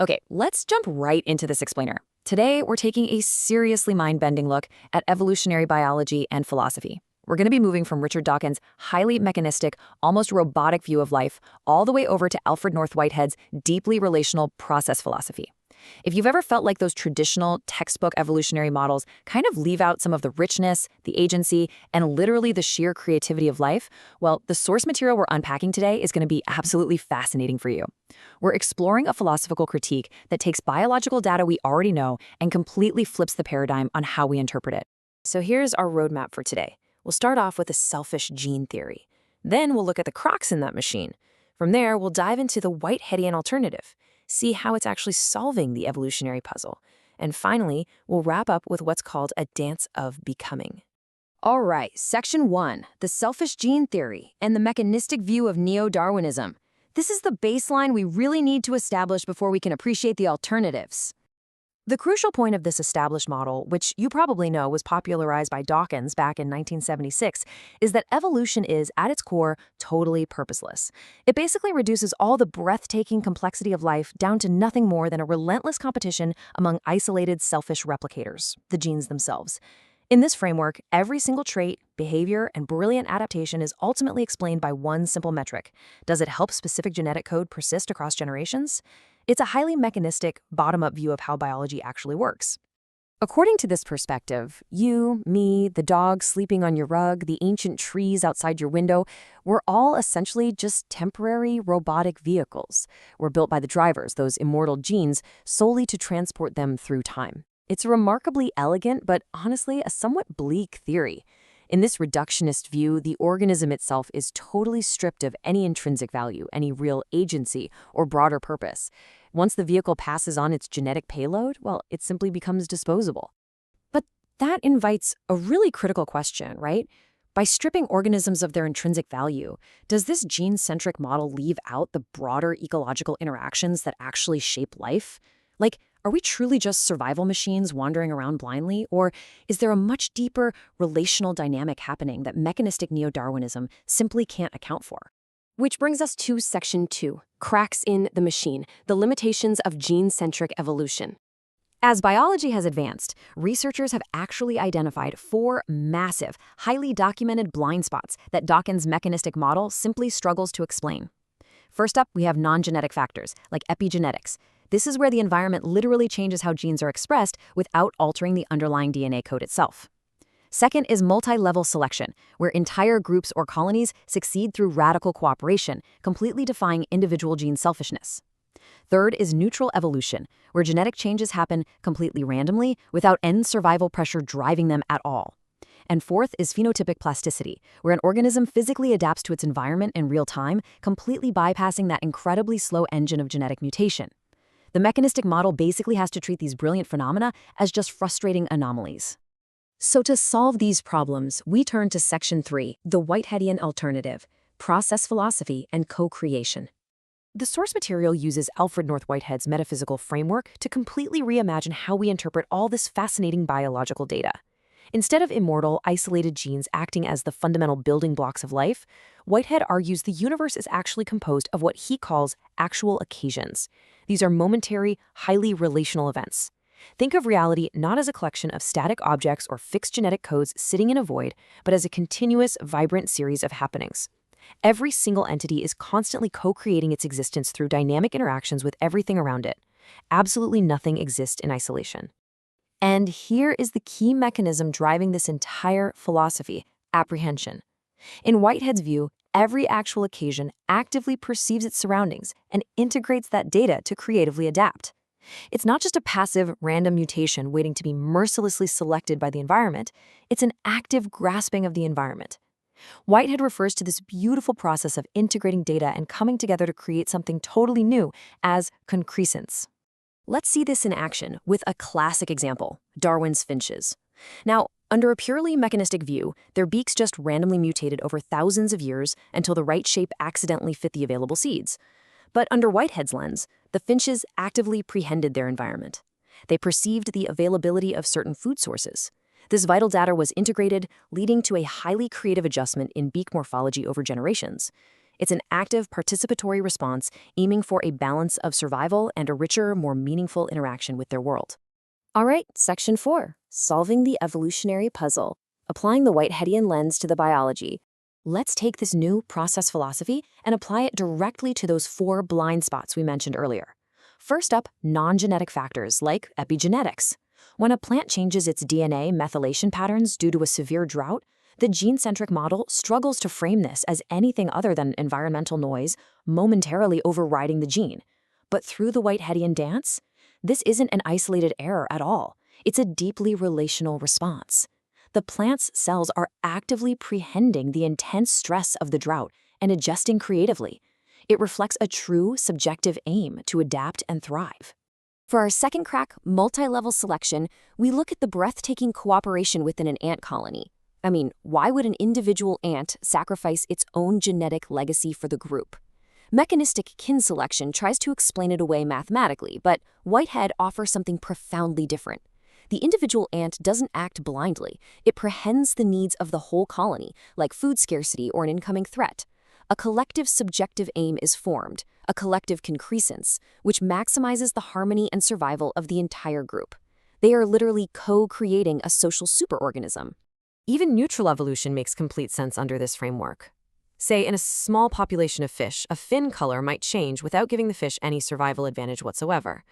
Okay, let's jump right into this explainer. Today, we're taking a seriously mind-bending look at evolutionary biology and philosophy. We're going to be moving from Richard Dawkins' highly mechanistic, almost robotic view of life all the way over to Alfred North Whitehead's deeply relational process philosophy. If you've ever felt like those traditional textbook evolutionary models kind of leave out some of the richness, the agency, and literally the sheer creativity of life, well, the source material we're unpacking today is going to be absolutely fascinating for you. We're exploring a philosophical critique that takes biological data we already know and completely flips the paradigm on how we interpret it. So here's our roadmap for today. We'll start off with a selfish gene theory. Then we'll look at the cracks in that machine. From there, we'll dive into the Whiteheadian alternative, see how it's actually solving the evolutionary puzzle. And finally, we'll wrap up with what's called a dance of becoming. All right, Section 1, the selfish gene theory and the mechanistic view of neo-Darwinism. This is the baseline we really need to establish before we can appreciate the alternatives. The crucial point of this established model, which you probably know was popularized by Dawkins back in 1976, is that evolution is, at its core, totally purposeless. It basically reduces all the breathtaking complexity of life down to nothing more than a relentless competition among isolated, selfish replicators, the genes themselves. In this framework, every single trait, behavior, and brilliant adaptation is ultimately explained by one simple metric. Does it help specific genetic code persist across generations? It's a highly mechanistic, bottom-up view of how biology actually works. According to this perspective, you, me, the dog sleeping on your rug, the ancient trees outside your window, we're all essentially just temporary robotic vehicles. We're built by the drivers, those immortal genes, solely to transport them through time. It's a remarkably elegant, but honestly a somewhat bleak theory. In this reductionist view, the organism itself is totally stripped of any intrinsic value, any real agency, or broader purpose. Once the vehicle passes on its genetic payload, well, it simply becomes disposable. But that invites a really critical question, right? By stripping organisms of their intrinsic value, does this gene-centric model leave out the broader ecological interactions that actually shape life? Like, are we truly just survival machines wandering around blindly, or is there a much deeper relational dynamic happening that mechanistic neo-Darwinism simply can't account for? Which brings us to Section 2, cracks in the machine, the limitations of gene-centric evolution. As biology has advanced, researchers have actually identified 4 massive, highly documented blind spots that Dawkins' mechanistic model simply struggles to explain. First up, we have non-genetic factors, like epigenetics. This is where the environment literally changes how genes are expressed without altering the underlying DNA code itself. Second is multilevel selection, where entire groups or colonies succeed through radical cooperation, completely defying individual gene selfishness. Third is neutral evolution, where genetic changes happen completely randomly without end survival pressure driving them at all. And fourth is phenotypic plasticity, where an organism physically adapts to its environment in real time, completely bypassing that incredibly slow engine of genetic mutation. The mechanistic model basically has to treat these brilliant phenomena as just frustrating anomalies. So to solve these problems, we turn to Section 3, the Whiteheadian alternative, process philosophy and co-creation. The source material uses Alfred North Whitehead's metaphysical framework to completely reimagine how we interpret all this fascinating biological data. Instead of immortal, isolated genes acting as the fundamental building blocks of life, Whitehead argues the universe is actually composed of what he calls actual occasions. These are momentary, highly relational events. Think of reality not as a collection of static objects or fixed genetic codes sitting in a void, but as a continuous, vibrant series of happenings. Every single entity is constantly co-creating its existence through dynamic interactions with everything around it. Absolutely nothing exists in isolation. And here is the key mechanism driving this entire philosophy: apprehension. In Whitehead's view, every actual occasion actively perceives its surroundings and integrates that data to creatively adapt. It's not just a passive, random mutation waiting to be mercilessly selected by the environment, it's an active grasping of the environment. Whitehead refers to this beautiful process of integrating data and coming together to create something totally new as concrescence. Let's see this in action with a classic example, Darwin's finches. Now, under a purely mechanistic view, their beaks just randomly mutated over thousands of years until the right shape accidentally fit the available seeds. But under Whitehead's lens, the finches actively prehended their environment. They perceived the availability of certain food sources. This vital data was integrated, leading to a highly creative adjustment in beak morphology over generations. It's an active, participatory response aiming for a balance of survival and a richer, more meaningful interaction with their world. All right, Section 4, Solving the Evolutionary Puzzle. Applying the Whiteheadian lens to the biology. Let's take this new process philosophy and apply it directly to those 4 blind spots we mentioned earlier. First up, non-genetic factors like epigenetics. When a plant changes its DNA methylation patterns due to a severe drought, the gene-centric model struggles to frame this as anything other than environmental noise momentarily overriding the gene. But through the Whiteheadian dance, this isn't an isolated error at all. It's a deeply relational response. The plant's cells are actively prehending the intense stress of the drought and adjusting creatively. It reflects a true subjective aim to adapt and thrive. For our second crack, multilevel selection, we look at the breathtaking cooperation within an ant colony. I mean, why would an individual ant sacrifice its own genetic legacy for the group? Mechanistic kin selection tries to explain it away mathematically, but Whitehead offers something profoundly different. The individual ant doesn't act blindly. It prehends the needs of the whole colony, like food scarcity or an incoming threat. A collective subjective aim is formed, a collective concrescence, which maximizes the harmony and survival of the entire group. They are literally co-creating a social superorganism. Even neutral evolution makes complete sense under this framework. Say, in a small population of fish, a fin color might change without giving the fish any survival advantage whatsoever.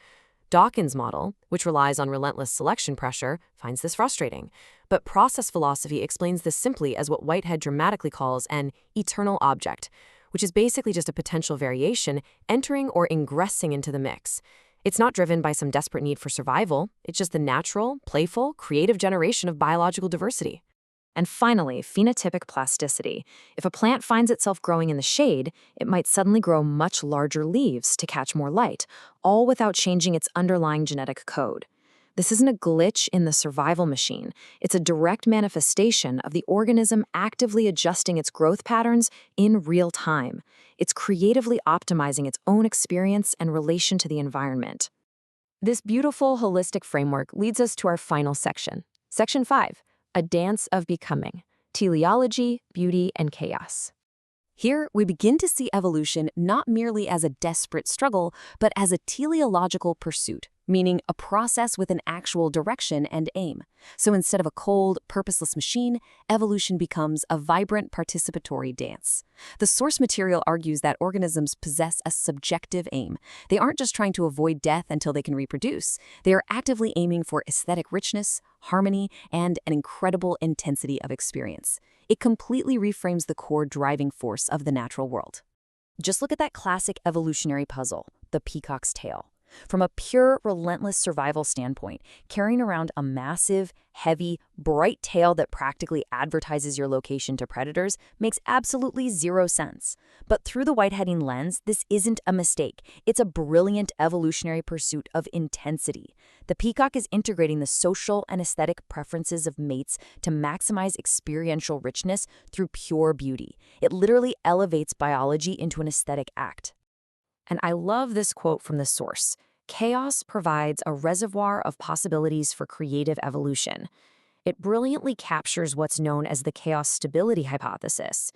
Dawkins' model, which relies on relentless selection pressure, finds this frustrating. But process philosophy explains this simply as what Whitehead dramatically calls an eternal object, which is basically just a potential variation entering or ingressing into the mix. It's not driven by some desperate need for survival. It's just the natural, playful, creative generation of biological diversity. And finally, phenotypic plasticity. If a plant finds itself growing in the shade, it might suddenly grow much larger leaves to catch more light, all without changing its underlying genetic code. This isn't a glitch in the survival machine. It's a direct manifestation of the organism actively adjusting its growth patterns in real time. It's creatively optimizing its own experience and relation to the environment. This beautiful, holistic framework leads us to our final section. Section 5. A dance of becoming, teleology, beauty, and chaos. Here, we begin to see evolution not merely as a desperate struggle, but as a teleological pursuit, meaning a process with an actual direction and aim. So instead of a cold, purposeless machine, evolution becomes a vibrant, participatory dance. The source material argues that organisms possess a subjective aim. They aren't just trying to avoid death until they can reproduce. They are actively aiming for aesthetic richness, harmony, and an incredible intensity of experience. It completely reframes the core driving force of the natural world. Just look at that classic evolutionary puzzle, the peacock's tail. From a pure, relentless survival standpoint, carrying around a massive, heavy, bright tail that practically advertises your location to predators makes absolutely zero sense. But through the Whiteheadian lens, this isn't a mistake. It's a brilliant evolutionary pursuit of intensity. The peacock is integrating the social and aesthetic preferences of mates to maximize experiential richness through pure beauty. It literally elevates biology into an aesthetic act. And I love this quote from the source. Chaos provides a reservoir of possibilities for creative evolution. It brilliantly captures what's known as the chaos stability hypothesis.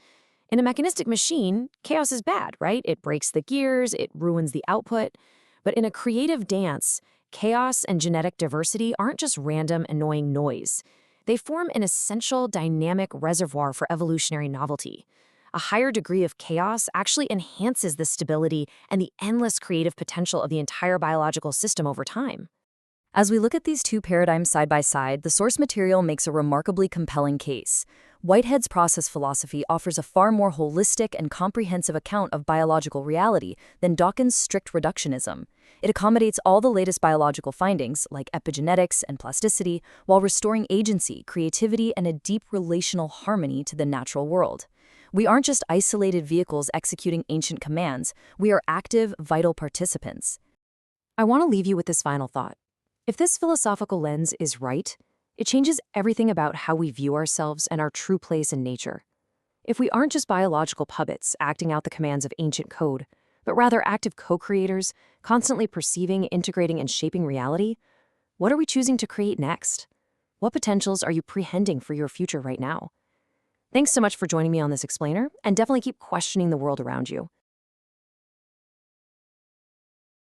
In a mechanistic machine, chaos is bad, right? It breaks the gears, it ruins the output. But in a creative dance, chaos and genetic diversity aren't just random, annoying noise. They form an essential dynamic reservoir for evolutionary novelty. A higher degree of chaos actually enhances the stability and the endless creative potential of the entire biological system over time. As we look at these two paradigms side by side, the source material makes a remarkably compelling case. Whitehead's process philosophy offers a far more holistic and comprehensive account of biological reality than Dawkins' strict reductionism. It accommodates all the latest biological findings, like epigenetics and plasticity, while restoring agency, creativity, and a deep relational harmony to the natural world. We aren't just isolated vehicles executing ancient commands. We are active, vital participants. I want to leave you with this final thought. If this philosophical lens is right, it changes everything about how we view ourselves and our true place in nature. If we aren't just biological puppets acting out the commands of ancient code, but rather active co-creators, constantly perceiving, integrating, and shaping reality, what are we choosing to create next? What potentials are you prehending for your future right now? Thanks so much for joining me on this explainer, and definitely keep questioning the world around you.